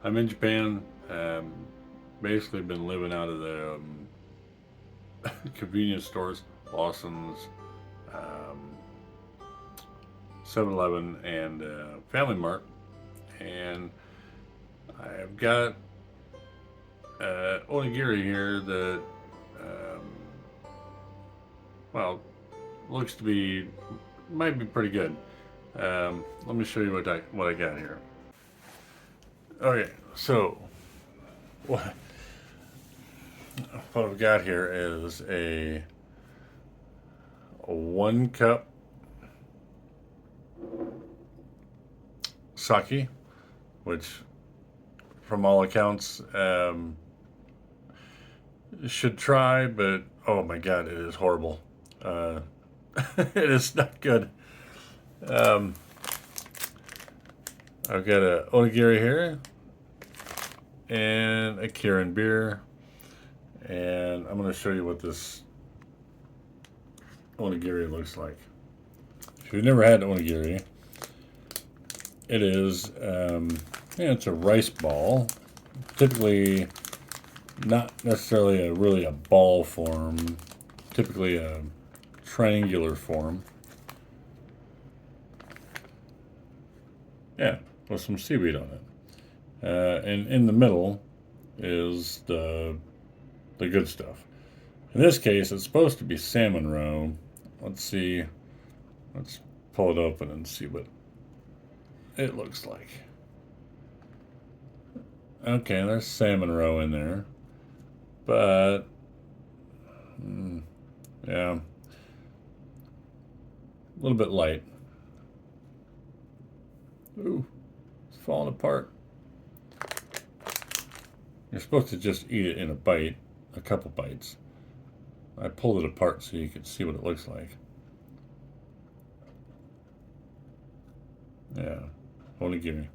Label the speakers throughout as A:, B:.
A: I'm in Japan. Basically been living out of the convenience stores, Lawson's, um, 7-Eleven, and Family Mart. And I've got onigiri here that, well, looks to be, might be pretty good. Let me show you what I got here. Okay, so what I've got here is a 1 cup sake, which from all accounts should try, but oh my god, it is horrible. It is not good. Um, I've got a onigiri here and a Kirin beer, and I'm going to show you what this onigiri looks like. If you've never had onigiri, it is it's a rice ball, typically not necessarily really a ball form, typically a triangular form. Yeah, with some seaweed on it. And in the middle is the good stuff. In this case, it's supposed to be salmon roe. Let's see. Let's pull it open and see what it looks like. Okay, there's salmon roe in there. But, yeah, a little bit light. Ooh, it's falling apart. You're supposed to just eat it in a bite, a couple bites. I pulled it apart so you could see what it looks like. Yeah, onigiri.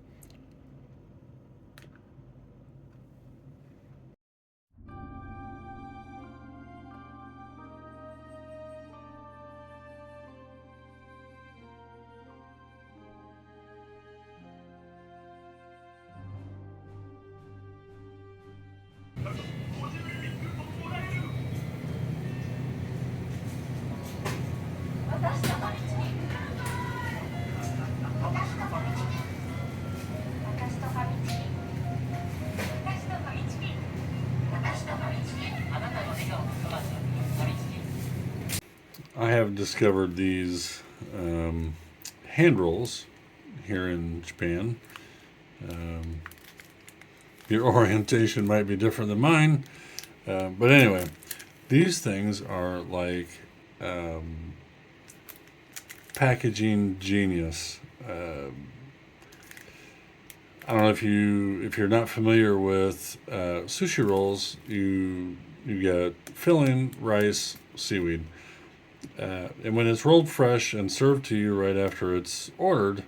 A: I have discovered these hand rolls here in Japan. Your orientation might be different than mine, but anyway, these things are like packaging genius. I don't know if you're not familiar with sushi rolls. You get filling, rice, seaweed. And when it's rolled fresh and served to you right after it's ordered,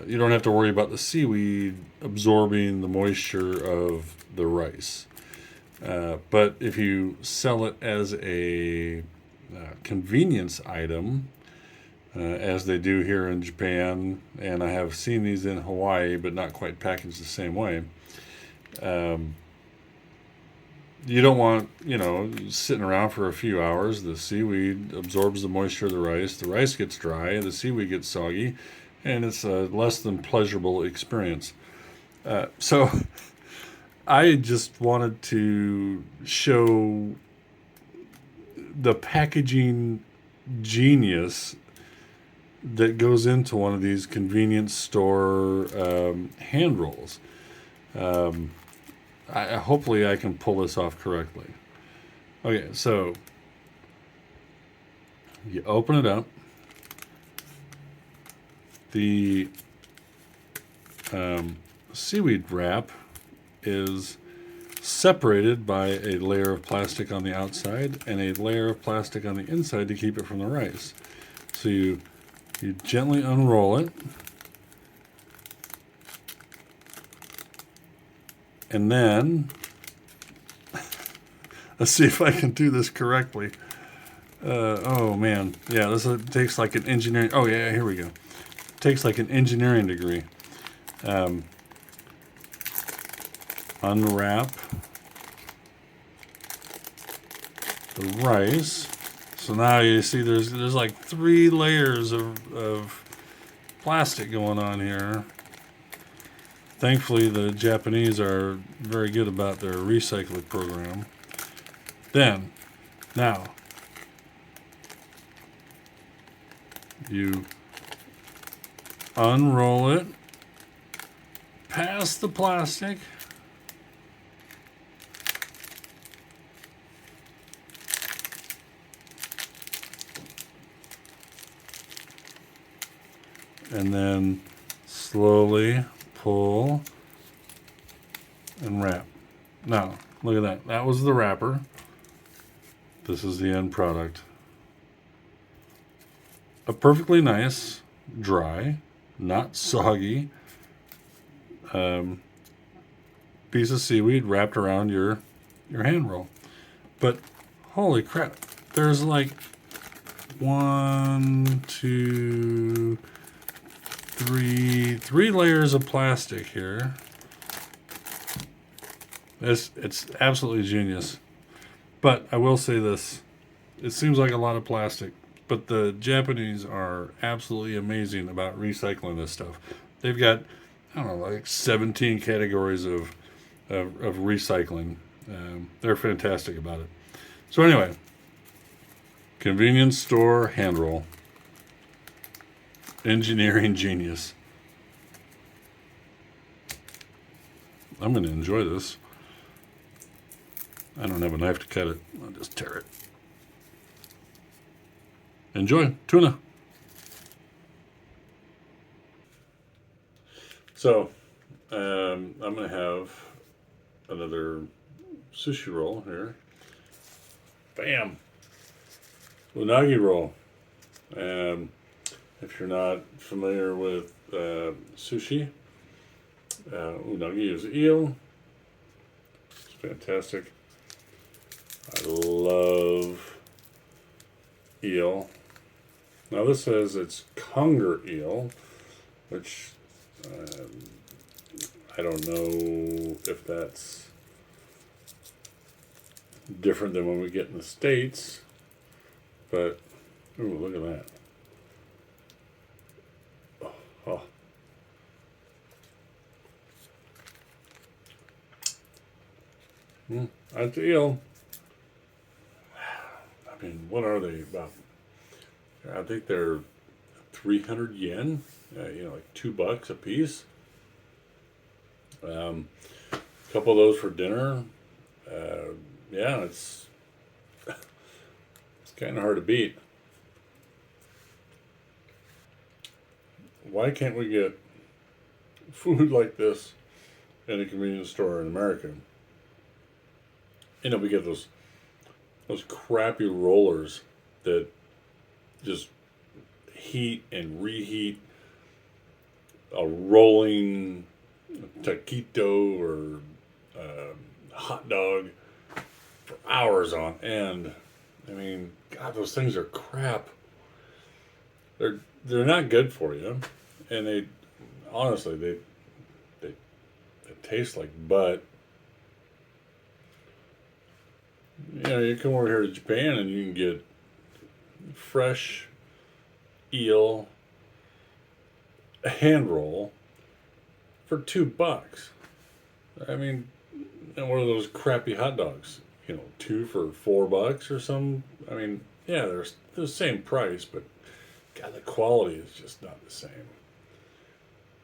A: you don't have to worry about the seaweed absorbing the moisture of the rice. But if you sell it as a convenience item, as they do here in Japan, and I have seen these in Hawaii, but not quite packaged the same way, you don't want, sitting around for a few hours. The seaweed absorbs the moisture of the rice gets dry, the seaweed gets soggy, and it's a less than pleasurable experience. So I just wanted to show the packaging genius that goes into one of these convenience store hand rolls. Hopefully I can pull this off correctly. Okay, so you open it up. The seaweed wrap is separated by a layer of plastic on the outside and a layer of plastic on the inside to keep it from the rice. So you gently unroll it, and then let's see if I can do this correctly. Oh man, yeah, this takes like an engineering. Oh yeah, here we go. Takes like an engineering degree. unwrap the rice. So now you see there's like 3 layers of plastic going on here. Thankfully, the Japanese are very good about their recycling program. Then, now, you unroll it past the plastic. And then slowly pull and wrap. Now, look at that. That was the wrapper. This is the end product. A perfectly nice, dry, not soggy piece of seaweed wrapped around your hand roll. But holy crap, there's like 1, 2, 3 layers of plastic here. It's absolutely genius. But I will say this, it seems like a lot of plastic, but the Japanese are absolutely amazing about recycling this stuff. They've got, I don't know, like 17 categories of recycling. They're fantastic about it. So anyway, convenience store hand roll. Engineering genius. I'm going to enjoy this. I don't have a knife to cut it. I'll just tear it. Enjoy. Tuna. So, I'm going to have another sushi roll here. Bam! Unagi roll. If you're not familiar with sushi, unagi is eel. It's fantastic. I love eel. Now this says it's conger eel, which I don't know if that's different than when we get in the States, but ooh, look at that. Oh. That's eel. I mean, what are they about? I think they're 300 yen, like $2 a piece. A couple of those for dinner. Yeah, it's kind of hard to beat. Why can't we get food like this in a convenience store in America? We get those crappy rollers that just heat and reheat a rolling taquito or hot dog for hours on end. I mean, God, those things are crap. They're not good for you, and they honestly they taste like butt. You come over here to Japan and you can get fresh eel hand roll for $2. I mean, and one of those crappy hot dogs, 2 for $4 or something. I mean, yeah, they're the same price, but God, the quality is just not the same.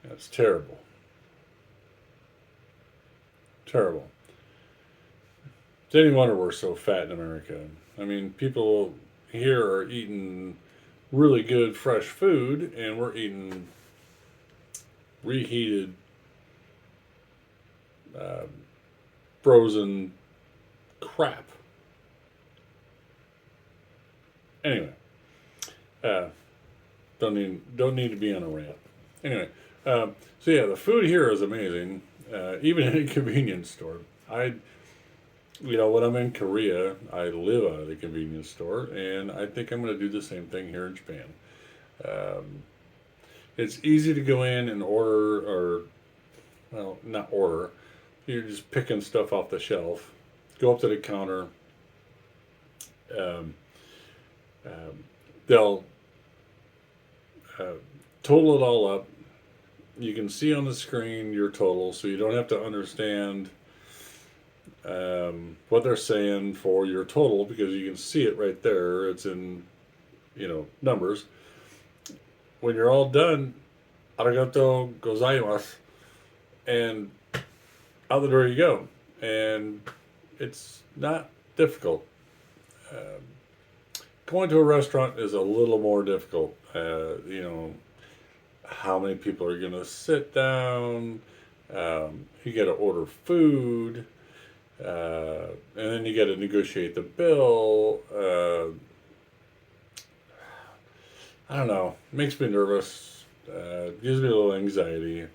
A: It's terrible. Terrible. It's any wonder we're so fat in America. I mean, people here are eating really good fresh food, and we're eating reheated, frozen crap. Anyway, don't need to be on a rant. Anyway, so yeah, the food here is amazing. Even in a convenience store, when I'm in Korea, I live out of the convenience store, and I think I'm going to do the same thing here in Japan. It's easy to go in and order, or, well, not order, you're just picking stuff off the shelf. Go up to the counter. Um, they'll uh, total it all up. You can see on the screen your total, so you don't have to understand what they're saying for your total, because you can see it right there. It's in, numbers. When you're all done, arigato gozaimasu, and out the door you go. And it's not difficult. Um, Going to a restaurant is a little more difficult. How many people are going to sit down? You got to order food, and then you got to negotiate the bill. I don't know. It makes me nervous. Gives me a little anxiety.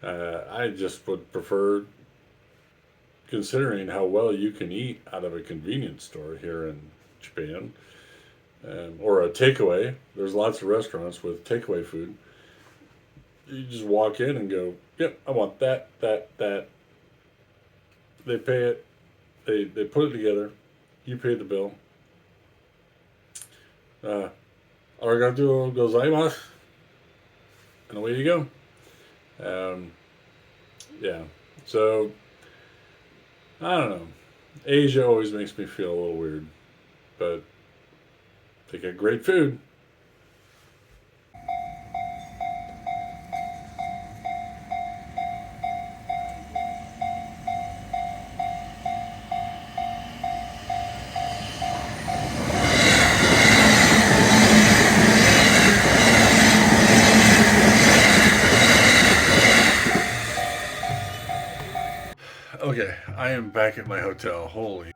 A: I just would prefer, considering how well you can eat out of a convenience store here in Japan, or a takeaway. There's lots of restaurants with takeaway food. You just walk in and go, "Yep, I want that, that, that." They pay it. They put it together. You pay the bill. Arigato gozaimasu, and away you go. Yeah. So I don't know. Asia always makes me feel a little weird, but they got great food. Okay, I am back at my hotel. Holy.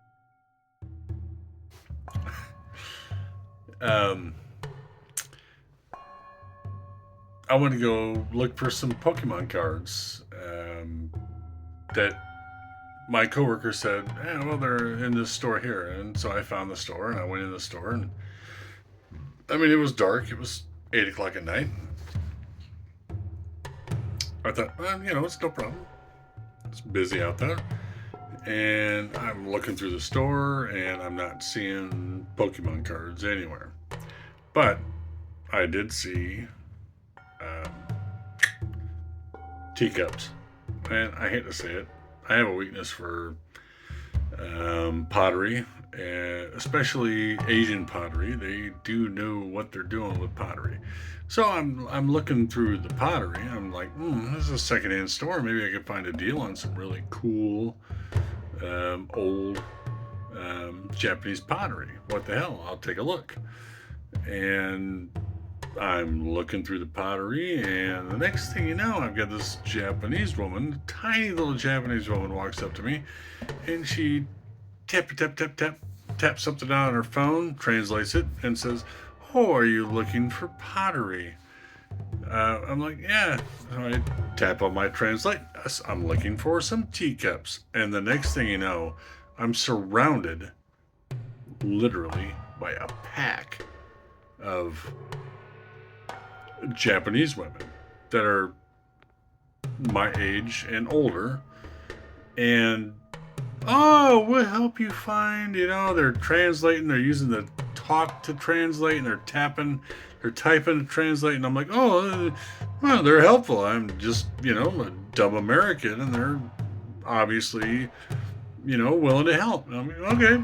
A: Um, I want to go look for some Pokemon cards that my coworker said, well, they're in this store here. And so I found the store and I went in the store. And I mean, it was dark. It was 8 o'clock at night. I thought, well, it's no problem. It's busy out there. And I'm looking through the store and I'm not seeing Pokemon cards anywhere. But I did see teacups. And I hate to say it, I have a weakness for pottery, especially Asian pottery. They do know what they're doing with pottery. So I'm looking through the pottery. I'm like, this is a secondhand store. Maybe I could find a deal on some really cool old Japanese pottery. What the hell? I'll take a look. And I'm looking through the pottery, and the next thing you know, I've got this Japanese woman, tiny little Japanese woman, walks up to me, and she taps something down on her phone, translates it, and says, "Oh, are you looking for pottery?" I'm like, "Yeah." So I tap on my translate. Yes, I'm looking for some teacups. And the next thing you know, I'm surrounded, literally, by a pack of Japanese women that are my age and older, and we'll help you find, they're translating, they're using the talk to translate, and they're typing to translate, and I'm like, well, they're helpful. I'm just, a dumb American, and they're obviously, willing to help. And I'm like, okay.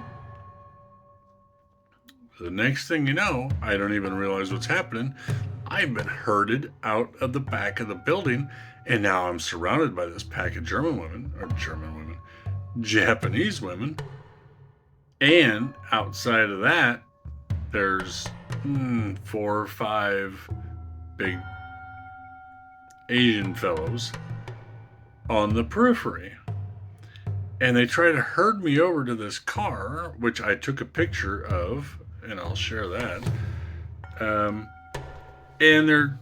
A: The next thing you know, I don't even realize what's happening. I've been herded out of the back of the building, and now I'm surrounded by this pack of Japanese women. And outside of that, there's 4 or 5 big Asian fellows on the periphery. And they try to herd me over to this car, which I took a picture of, and I'll share that. And they're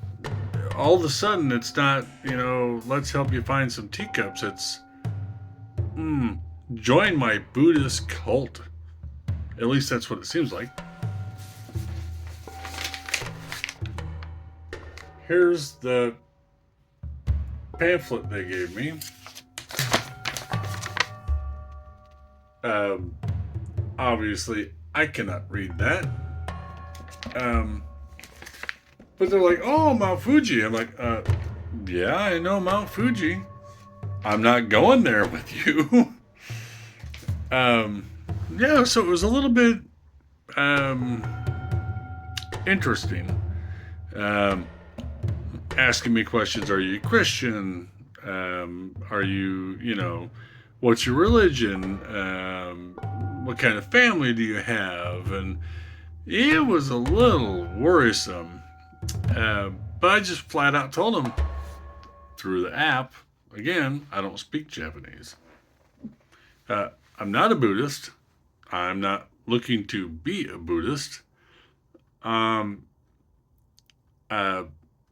A: all of a sudden, it's not, let's help you find some teacups. It's, join my Buddhist cult. At least that's what it seems like. Here's the pamphlet they gave me. Um, Obviously, I cannot read that. Um, but they're like, oh, Mount Fuji. I'm like, yeah, I know Mount Fuji. I'm not going there with you. um, yeah, so it was a little bit um, interesting. Um, Asking me questions. Are you Christian? Are you, what's your religion? What kind of family do you have? And it was a little worrisome. But I just flat out told him through the app, again, I don't speak Japanese. I'm not a Buddhist. I'm not looking to be a Buddhist. Um, uh,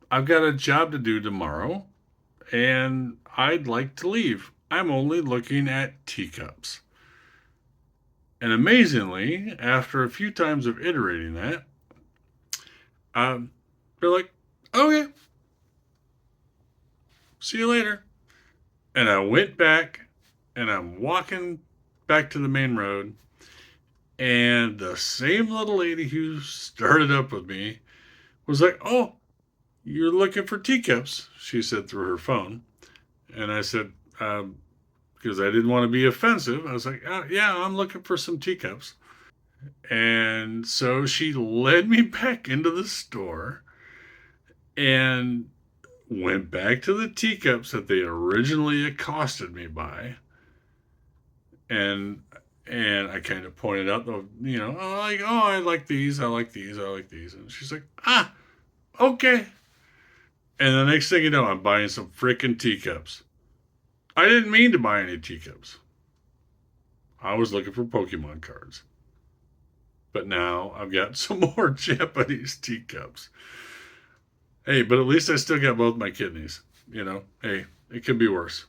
A: I've got a job to do tomorrow, and I'd like to leave. I'm only looking at teacups. And amazingly, after a few times of iterating that, they're like, okay, see you later. And I went back, and I'm walking back to the main road, and the same little lady who started up with me was like, oh, you're looking for teacups, she said through her phone. And I said, because I didn't want to be offensive, I was like, yeah, I'm looking for some teacups. And so she led me back into the store and went back to the teacups that they originally accosted me by. And I kind of pointed out, I like these, I like these, I like these. And she's like, okay. And the next thing you know, I'm buying some freaking teacups. I didn't mean to buy any teacups. I was looking for Pokemon cards. But now I've got some more Japanese teacups. Hey, but at least I still got both my kidneys. Hey, it could be worse.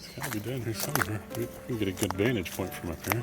A: It's got to be down here somewhere. We can get a good vantage point from up here.